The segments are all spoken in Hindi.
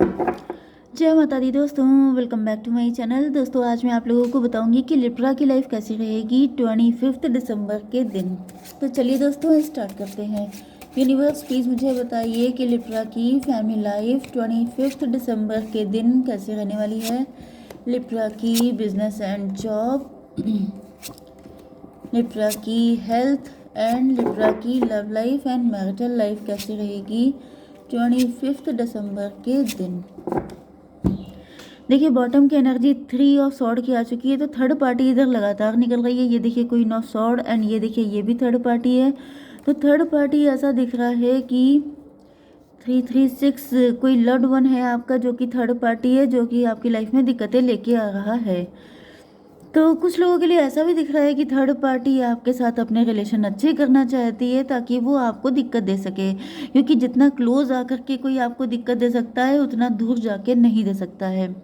जय माता दी दोस्तों, welcome back to my channel. दोस्तों आज मैं आप लोगों को बताऊंगी कि लिब्रा की लाइफ कैसी रहेगी 25 दिसंबर के दिन। तो चलिए दोस्तों स्टार्ट करते हैं। यूनिवर्स प्लीज़ मुझे बताइए कि लिब्रा की फैमिली लाइफ 25 दिसंबर के दिन कैसे रहने वाली है। लिब्रा की बिजनेस एंड जॉब, लिब्रा की हेल्थ एंड लिब्रा की love life and marital life कैसी रहेगी 25 दिसंबर के दिन। देखिए बॉटम की एनर्जी 3 ऑफ सॉर्ड की आ चुकी है, तो थर्ड पार्टी इधर लगातार निकल रही है। ये देखिए क्वीन ऑफ सॉर्ड एंड ये देखिए ये भी थर्ड पार्टी है। तो थर्ड पार्टी ऐसा दिख रहा है कि 336 कोई लव्ड वन है आपका जो कि थर्ड पार्टी है, जो कि आपकी लाइफ में दिक्कतें लेके आ रहा है। तो कुछ लोगों के लिए ऐसा भी दिख रहा है कि थर्ड पार्टी आपके साथ अपने रिलेशन अच्छे करना चाहती है ताकि वो आपको दिक्कत दे सके, क्योंकि जितना क्लोज आकर के कोई आपको दिक्कत दे सकता है उतना दूर जाके नहीं दे सकता है।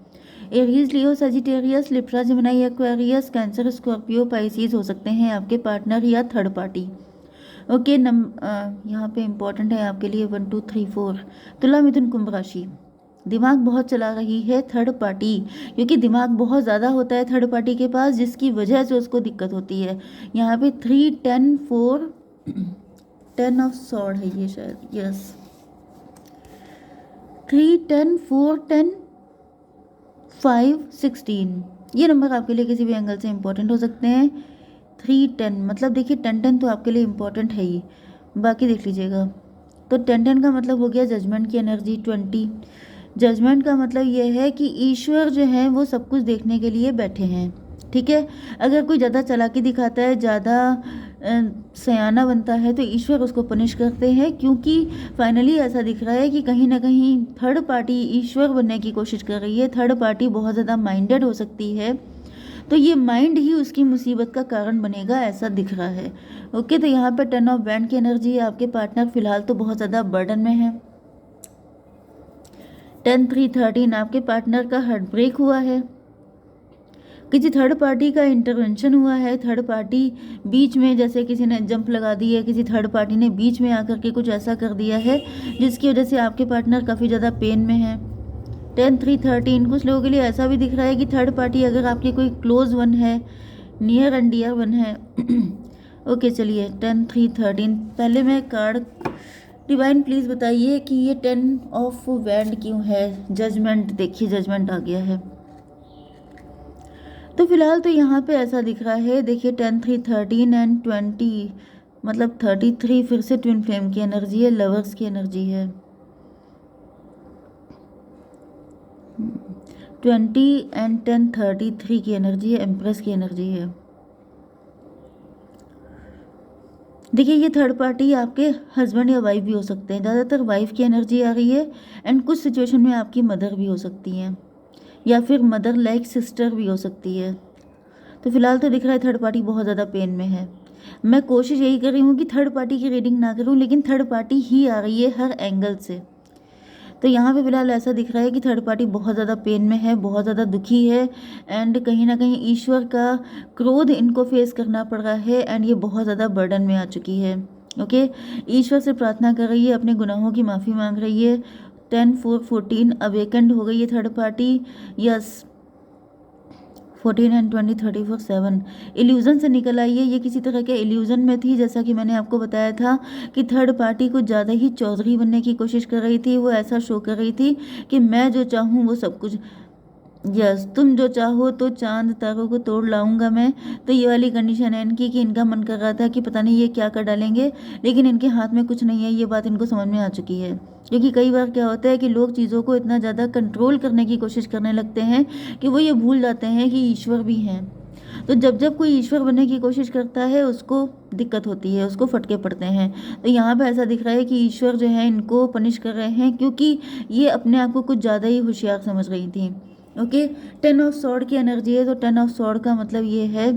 Aries, Leo, Sagittarius, Libra, Gemini, Aquarius, Cancer, Scorpio, Pisces हो सकते हैं आपके पार्टनर या थर्ड पार्टी। ओके, यहाँ पे इम्पोर्टेंट है आपके लिए 1 2 3 4। तुला, मिथुन, कुंभ राशि। दिमाग बहुत चला रही है थर्ड पार्टी, क्योंकि दिमाग बहुत ज़्यादा होता है थर्ड पार्टी के पास, जिसकी वजह से उसको दिक्कत होती है। यहाँ पे 3 10 4 10 ऑफ सॉर्ड है ये शायद, यस 3 10 4 10 5 16। ये नंबर आपके लिए किसी भी एंगल से इम्पोर्टेंट हो सकते हैं। 3 10 मतलब देखिए 10 10 तो आपके लिए इम्पोर्टेंट है ही, बाकी देख लीजिएगा। तो 10 10 का मतलब हो गया जजमेंट की एनर्जी। 20 जजमेंट का मतलब यह है कि ईश्वर जो है वो सब कुछ देखने के लिए बैठे हैं, ठीक है। अगर कोई ज़्यादा चालाकी दिखाता है, ज़्यादा सयाना बनता है, तो ईश्वर उसको पनिश करते हैं, क्योंकि फाइनली ऐसा दिख रहा है कि कहीं ना कहीं थर्ड पार्टी ईश्वर बनने की कोशिश कर रही है। थर्ड पार्टी बहुत ज़्यादा माइंडेड हो सकती है, तो ये माइंड ही उसकी मुसीबत का कारण बनेगा, ऐसा दिख रहा है। ओके, तो यहाँ पर 10 ऑफ बैंड की एनर्जी है। आपके पार्टनर फिलहाल तो बहुत ज़्यादा बर्डन में है। 10 3 13 आपके पार्टनर का हार्ट ब्रेक हुआ है, किसी थर्ड पार्टी का इंटरवेंशन हुआ है। थर्ड पार्टी बीच में, जैसे किसी ने जंप लगा दी है, किसी थर्ड पार्टी ने बीच में आकर के कुछ ऐसा कर दिया है जिसकी वजह से आपके पार्टनर काफ़ी ज़्यादा पेन में है। 10 3 13 कुछ लोगों के लिए ऐसा भी दिख रहा है कि थर्ड पार्टी अगर आपकी कोई क्लोज वन है, नियर एंड डियर वन है। ओके चलिए 10 3 13। पहले मैं कार्ड डिवाइन प्लीज़ बताइए कि ये 10 ऑफ वैंड क्यों है। जजमेंट, देखिए जजमेंट आ गया है। तो फिलहाल तो यहाँ पे ऐसा दिख रहा है, देखिए 10 3 13 एंड 20 मतलब 33 फिर से ट्विन फ्लेम की एनर्जी है, लवर्स की एनर्जी है। 20 एंड 10 33 की एनर्जी है, एम्प्रेस की एनर्जी है। देखिए ये थर्ड पार्टी आपके हस्बैंड या वाइफ भी हो सकते हैं, ज़्यादातर वाइफ की एनर्जी आ रही है, एंड कुछ सिचुएशन में आपकी मदर भी हो सकती हैं, या फिर मदर लाइक सिस्टर भी हो सकती है। तो फिलहाल तो दिख रहा है थर्ड पार्टी बहुत ज़्यादा पेन में है। मैं कोशिश यही कर रही हूँ कि थर्ड पार्टी की रीडिंग ना करूँ, लेकिन थर्ड पार्टी ही आ रही है हर एंगल से। तो यहाँ पे फिलहाल ऐसा दिख रहा है कि थर्ड पार्टी बहुत ज़्यादा पेन में है, बहुत ज़्यादा दुखी है, एंड कहीं ना कहीं ईश्वर का क्रोध इनको फेस करना पड़ रहा है, एंड ये बहुत ज़्यादा बर्डन में आ चुकी है। ओके, ईश्वर से प्रार्थना कर रही है, अपने गुनाहों की माफ़ी मांग रही है। 10 4 14 अवेकेंड हो गई है third party, yes 14 and 20 34 7 illusion से निकल आई है। ये किसी तरह के इल्यूज़न में थी, जैसा कि मैंने आपको बताया था कि थर्ड पार्टी कुछ ज़्यादा ही चौधरी बनने की कोशिश कर रही थी। वो ऐसा शो कर रही थी कि मैं जो चाहूँ वो सब कुछ, यस तुम जो चाहो तो चांद तारों को तोड़ लाऊंगा मैं। तो ये वाली कंडीशन है इनकी कि इनका मन कर रहा था कि पता नहीं ये क्या कर डालेंगे, लेकिन इनके हाथ में कुछ नहीं है। ये बात इनको समझ में आ चुकी है, क्योंकि कई बार क्या होता है कि लोग चीज़ों को इतना ज़्यादा कंट्रोल करने की कोशिश करने लगते हैं कि वो ये भूल जाते हैं कि ईश्वर भी हैं। तो जब जब कोई ईश्वर बनने की कोशिश करता है उसको दिक्कत होती है, उसको फटके पड़ते हैं। तो यहाँ पे ऐसा दिख रहा है कि ईश्वर जो है इनको पनिश कर रहे हैं, क्योंकि ये अपने आप को कुछ ज़्यादा ही होशियार समझ रही थी। ओके, 10 ऑफ सॉर्ड की एनर्जी है, तो 10 ऑफ सॉर्ड का मतलब ये है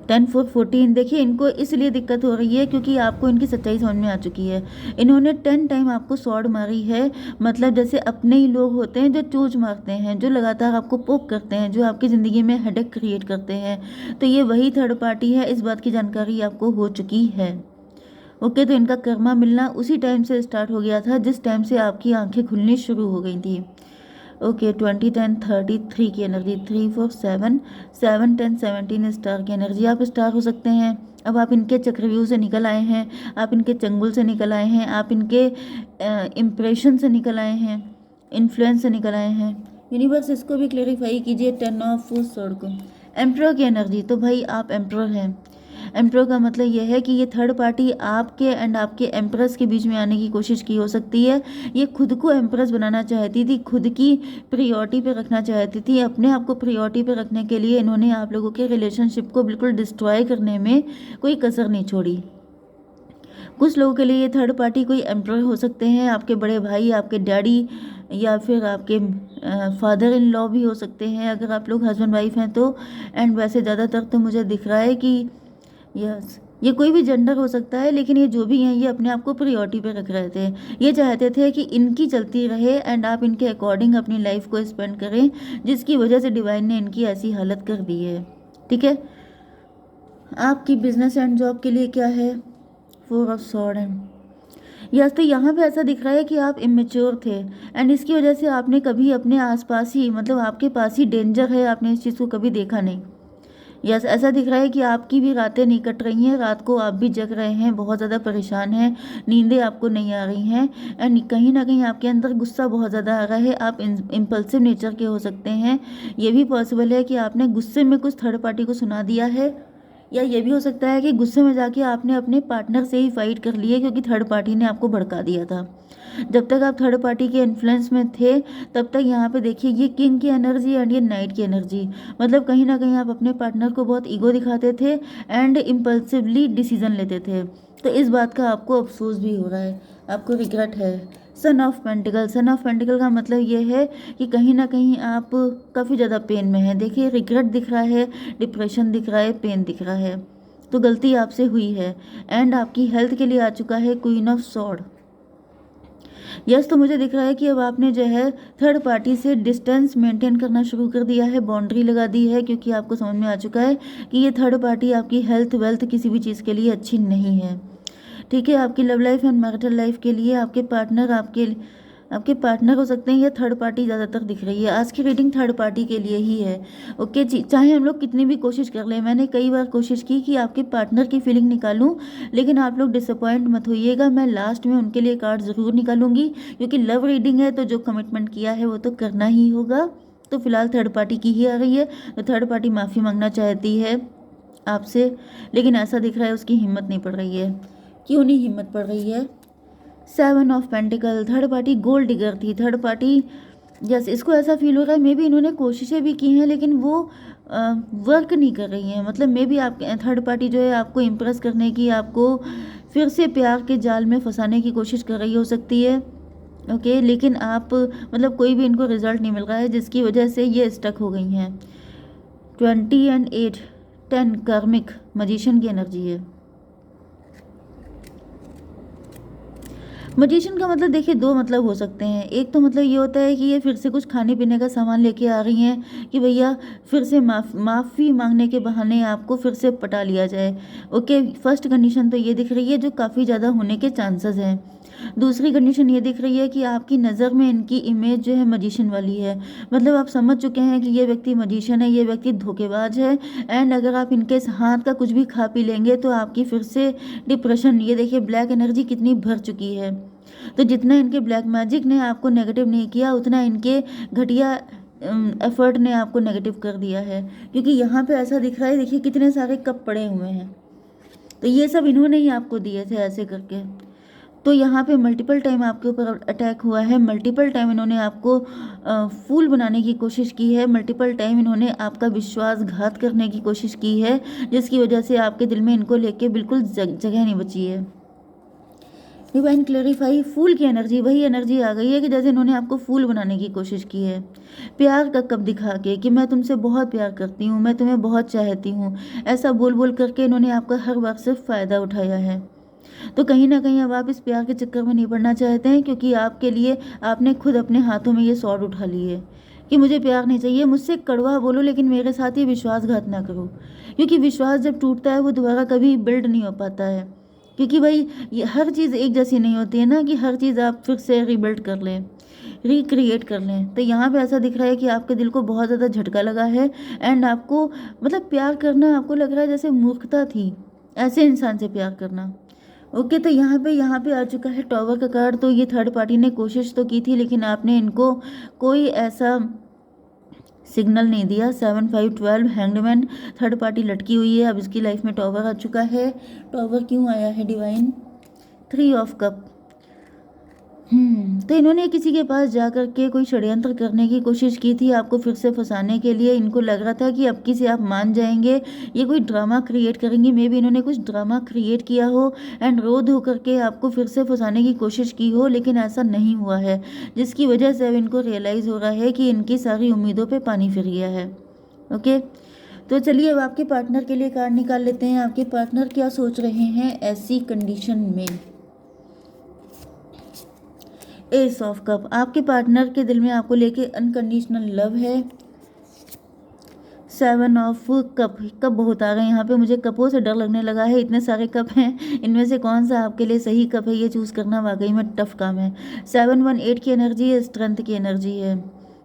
10 4 14। देखिए इनको इसलिए दिक्कत हो रही है क्योंकि आपको इनकी सच्चाई समझ में आ चुकी है। इन्होंने 10 टाइम आपको सॉर्ड मारी है, मतलब जैसे अपने ही लोग होते हैं जो चोंच मारते हैं, जो लगातार आपको पोक करते हैं, जो आपकी ज़िंदगी में हेडेक क्रिएट करते हैं। तो ये वही थर्ड पार्टी है, इस बात की जानकारी आपको हो चुकी है। ओके, तो इनका कर्मा मिलना उसी टाइम से स्टार्ट हो गया था जिस टाइम से आपकी आंखें खुलनी शुरू हो गई थी। ओके, 20, 10, 33 की एनर्जी, 3, 4, 7, 7, 10, 17 स्टार की एनर्जी। आप स्टार हो सकते हैं। अब आप इनके चक्रव्यूह से निकल आए हैं, आप इनके चंगुल से निकल आए हैं, आप इनके इम्प्रेशन से निकल आए हैं, इन्फ्लुएंस से निकल आए हैं। यूनिवर्स इसको भी क्लेरिफाई कीजिए 10 ऑफ स्वॉर्ड को। एम्परर की एनर्जी, तो भाई आप एम्परर हैं। एम्परर का मतलब यह है कि ये थर्ड पार्टी आपके एंड आपके एम्प्रेस के बीच में आने की कोशिश की हो सकती है। ये खुद को एम्प्रेस बनाना चाहती थी, खुद की प्रियोरिटी पे रखना चाहती थी। अपने आप को प्रियोरिटी पे रखने के लिए इन्होंने आप लोगों के रिलेशनशिप को बिल्कुल डिस्ट्रॉय करने में कोई कसर नहीं छोड़ी। कुछ लोगों के लिए ये थर्ड पार्टी कोई एम्परर हो सकते हैं, आपके बड़े भाई, आपके डैडी, या फिर आपके फादर इन लॉ भी हो सकते हैं अगर आप लोग हस्बैंड वाइफ हैं तो। एंड वैसे ज़्यादातर तो मुझे दिख रहा है कि यस, ये कोई भी जेंडर हो सकता है, लेकिन ये जो भी हैं ये अपने आप को प्रायोरिटी पे रख रहे थे। ये चाहते थे कि इनकी चलती रहे एंड आप इनके अकॉर्डिंग अपनी लाइफ को स्पेंड करें, जिसकी वजह से डिवाइन ने इनकी ऐसी हालत कर दी है। ठीक है, आपकी बिजनेस एंड जॉब के लिए क्या है? 4 ऑफ स्वॉर्ड एंड यस। तो यहाँ पे ऐसा दिख रहा है कि आप इमेच्योर थे एंड इसकी वजह से आपने कभी अपने आसपास ही, मतलब आपके पास ही डेंजर है, आपने इस चीज़ को कभी देखा नहीं। यस, ऐसा दिख रहा है कि आपकी भी रातें नहीं कट रही हैं, रात को आप भी जग रहे हैं, बहुत ज़्यादा परेशान हैं, नींदें आपको नहीं आ रही हैं एंड कहीं ना कहीं आपके अंदर गुस्सा बहुत ज़्यादा आ रहा है। आप इम्पल्सिव नेचर के हो सकते हैं। ये भी पॉसिबल है कि आपने गुस्से में कुछ थर्ड पार्टी को सुना दिया है, या ये भी हो सकता है कि गुस्से में जाके आपने अपने पार्टनर से ही फाइट कर ली है क्योंकि थर्ड पार्टी ने आपको भड़का दिया था। जब तक आप थर्ड पार्टी के इन्फ्लुएंस में थे तब तक यहाँ पे देखिए ये किंग की एनर्जी एंड ये नाइट की एनर्जी, मतलब कहीं ना कहीं आप अपने पार्टनर को बहुत ईगो दिखाते थे एंड इम्पल्सिवली डिसीजन लेते थे। तो इस बात का आपको अफसोस भी हो रहा है, आपको रिग्रेट है। Son of pentacle, son of pentacle का मतलब ये है कि कहीं ना कहीं आप काफ़ी ज़्यादा पेन में हैं। देखिए, रिग्रेट दिख रहा है, डिप्रेशन दिख रहा है, पेन दिख रहा है। तो गलती आपसे हुई है एंड आपकी हेल्थ के लिए आ चुका है क्वीन ऑफ सॉर्ड। यस, तो मुझे दिख रहा है कि अब आपने जो है थर्ड पार्टी से डिस्टेंस मेंटेन करना शुरू कर दिया है, बाउंड्री लगा दी है, क्योंकि आपको समझ में आ चुका है कि ये थर्ड पार्टी आपकी हेल्थ वेल्थ किसी भी चीज़ के लिए अच्छी नहीं है। ठीक है, आपकी love life and marital life के लिए आपके पार्टनर आपके पार्टनर हो सकते हैं या थर्ड पार्टी ज़्यादातर दिख रही है। आज की रीडिंग थर्ड पार्टी के लिए ही है। ओके जी, चाहे हम लोग कितनी भी कोशिश कर लें, मैंने कई बार कोशिश की कि आपके पार्टनर की फीलिंग निकालूं, लेकिन आप लोग डिसअपॉइंट मत होइएगा। मैं लास्ट में उनके लिए कार्ड ज़रूर निकालूंगी, क्योंकि लव रीडिंग है तो जो कमिटमेंट किया है वो तो करना ही होगा। तो फिलहाल थर्ड पार्टी की ही आ रही है, तो थर्ड पार्टी माफ़ी मांगना चाहती है आपसे, लेकिन ऐसा दिख रहा है उसकी हिम्मत नहीं पड़ रही है। क्यों नहीं हिम्मत पड़ रही है? 7 of pentacle, third party gold digger थी। थर्ड पार्टी, यस, इसको ऐसा फील हो रहा है मे बी इन्होंने कोशिशें भी की हैं लेकिन वो वर्क नहीं कर रही हैं। मतलब मे बी आप थर्ड पार्टी जो है आपको इम्प्रेस करने की, आपको फिर से प्यार के जाल में फंसाने की कोशिश कर रही हो सकती है। ओके, लेकिन आप, मतलब कोई भी इनको रिजल्ट नहीं मिल रहा है, जिसकी वजह से ये स्टक हो गई हैं। 20 एंड 8, 10 कार्मिक मजिशियन की एनर्जी है। मजिशियन का मतलब देखिए दो मतलब हो सकते हैं। एक तो मतलब ये होता है कि ये फिर से कुछ खाने पीने का सामान लेके आ रही हैं कि भैया फिर से माफ़ी मांगने के बहाने आपको फिर से पटा लिया जाए। ओके, फर्स्ट कंडीशन तो ये दिख रही है जो काफ़ी ज़्यादा होने के चांसेस हैं। दूसरी कंडीशन ये दिख रही है कि आपकी नज़र में इनकी इमेज जो है मजिशियन वाली है। मतलब आप समझ चुके हैं कि ये व्यक्ति मजिशियन है, ये व्यक्ति धोखेबाज है एंड अगर आप इनके हाथ का कुछ भी खा पी लेंगे तो आपकी फिर से डिप्रेशन, ये देखिए ब्लैक एनर्जी कितनी भर चुकी है। तो जितना इनके ब्लैक मैजिक ने आपको नेगेटिव नहीं किया, उतना इनके घटिया एफर्ट ने आपको नेगेटिव कर दिया है। क्योंकि यहाँ पे ऐसा दिख रहा है, देखिए कितने सारे कप पड़े हुए हैं, तो ये सब इन्होंने ही आपको दिए थे ऐसे करके। तो यहाँ पे मल्टीपल टाइम आपके ऊपर अटैक हुआ है, मल्टीपल टाइम इन्होंने आपको फूल बनाने की कोशिश की है, मल्टीपल टाइम इन्होंने आपका विश्वासघात करने की कोशिश की है, जिसकी वजह से आपके दिल में इनको लेके बिल्कुल जगह नहीं बची है। डिवाइन क्लेरिफाई, फूल की एनर्जी, वही एनर्जी आ गई है कि जैसे इन्होंने आपको फूल बनाने की कोशिश की है, प्यार का कप दिखा के कि मैं तुमसे बहुत प्यार करती हूँ, मैं तुम्हें बहुत चाहती हूँ, ऐसा बोल बोल करके इन्होंने आपका हर बात से फ़ायदा उठाया है। तो कहीं ना कहीं अब आप इस प्यार के चक्कर में नहीं पड़ना चाहते हैं, क्योंकि आपके लिए आपने खुद अपने हाथों में ये सॉर्ड उठा ली है कि मुझे प्यार नहीं चाहिए, मुझसे कड़वा बोलो लेकिन मेरे साथ ही विश्वासघात ना करो, क्योंकि विश्वास जब टूटता है वो दोबारा कभी बिल्ड नहीं हो पाता है। क्योंकि भाई ये हर चीज़ एक जैसी नहीं होती है ना कि हर चीज़ आप फिर से रीबिल्ड कर लें, रिक्रिएट कर लें। तो यहाँ पे ऐसा दिख रहा है कि आपके दिल को बहुत ज़्यादा झटका लगा है एंड आपको मतलब प्यार करना आपको लग रहा है जैसे मूर्खता थी, ऐसे इंसान से प्यार करना। ओके, तो यहाँ पे आ चुका है टॉवर का कार्ड। तो ये थर्ड पार्टी ने कोशिश तो की थी लेकिन आपने इनको कोई ऐसा सिग्नल नहीं दिया। 7 5 12 हैंगडमैन, थर्ड पार्टी लटकी हुई है। अब इसकी लाइफ में टॉवर आ चुका है। टॉवर क्यों आया है डिवाइन? 3 of cup. तो इन्होंने किसी के पास जा कर के कोई षड्यंत्र करने की कोशिश की थी आपको फिर से फंसाने के लिए। इनको लग रहा था कि अब किसी आप मान जाएंगे, ये कोई ड्रामा क्रिएट करेंगे। मे बी इन्होंने कुछ ड्रामा क्रिएट किया हो एंड रोध होकर के आपको फिर से फंसाने की कोशिश की हो, लेकिन ऐसा नहीं हुआ है, जिसकी वजह से अब इनको रियलाइज़ हो रहा है कि इनकी सारी उम्मीदों पर पानी फिर गया है। ओके, तो चलिए अब आपके पार्टनर के लिए कार्ड निकाल लेते हैं। आपके पार्टनर क्या सोच रहे हैं ऐसी कंडीशन में? S of cup. आपके पार्टनर के दिल में आपको लेके अनकंडीशनल लव है। 7 ऑफ कप। कप बहुत आ गए यहाँ पे, मुझे कपों से डर लगने लगा है, इतने सारे कप हैं, इनमें से कौन सा आपके लिए सही कप है ये चूज़ करना वाकई में टफ काम है। 7 1 8 की एनर्जी है, स्ट्रेंथ की एनर्जी है।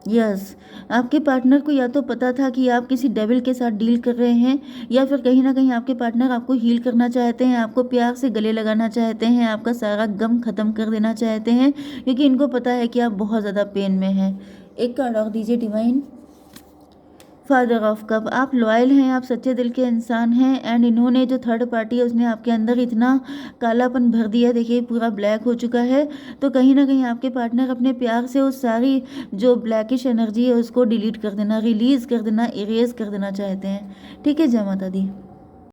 यस, आपके पार्टनर को या तो पता था कि आप किसी डेविल के साथ डील कर रहे हैं, या फिर कहीं ना कहीं आपके पार्टनर आपको हील करना चाहते हैं, आपको प्यार से गले लगाना चाहते हैं, आपका सारा गम खत्म कर देना चाहते हैं, क्योंकि इनको पता है कि आप बहुत ज़्यादा पेन में हैं। एक कार्ड और दीजिए डिवाइन। Father of cup. आप लॉयल हैं, आप सच्चे दिल के इंसान हैं एंड इन्होंने जो थर्ड पार्टी है उसने आपके अंदर इतना कालापन भर दिया, देखिए पूरा ब्लैक हो चुका है। तो कहीं ना कहीं आपके पार्टनर अपने प्यार से उस सारी जो ब्लैकिश एनर्जी है उसको डिलीट कर देना, रिलीज़ कर देना, इरेज कर देना चाहते हैं। ठीक है, जय माता दी।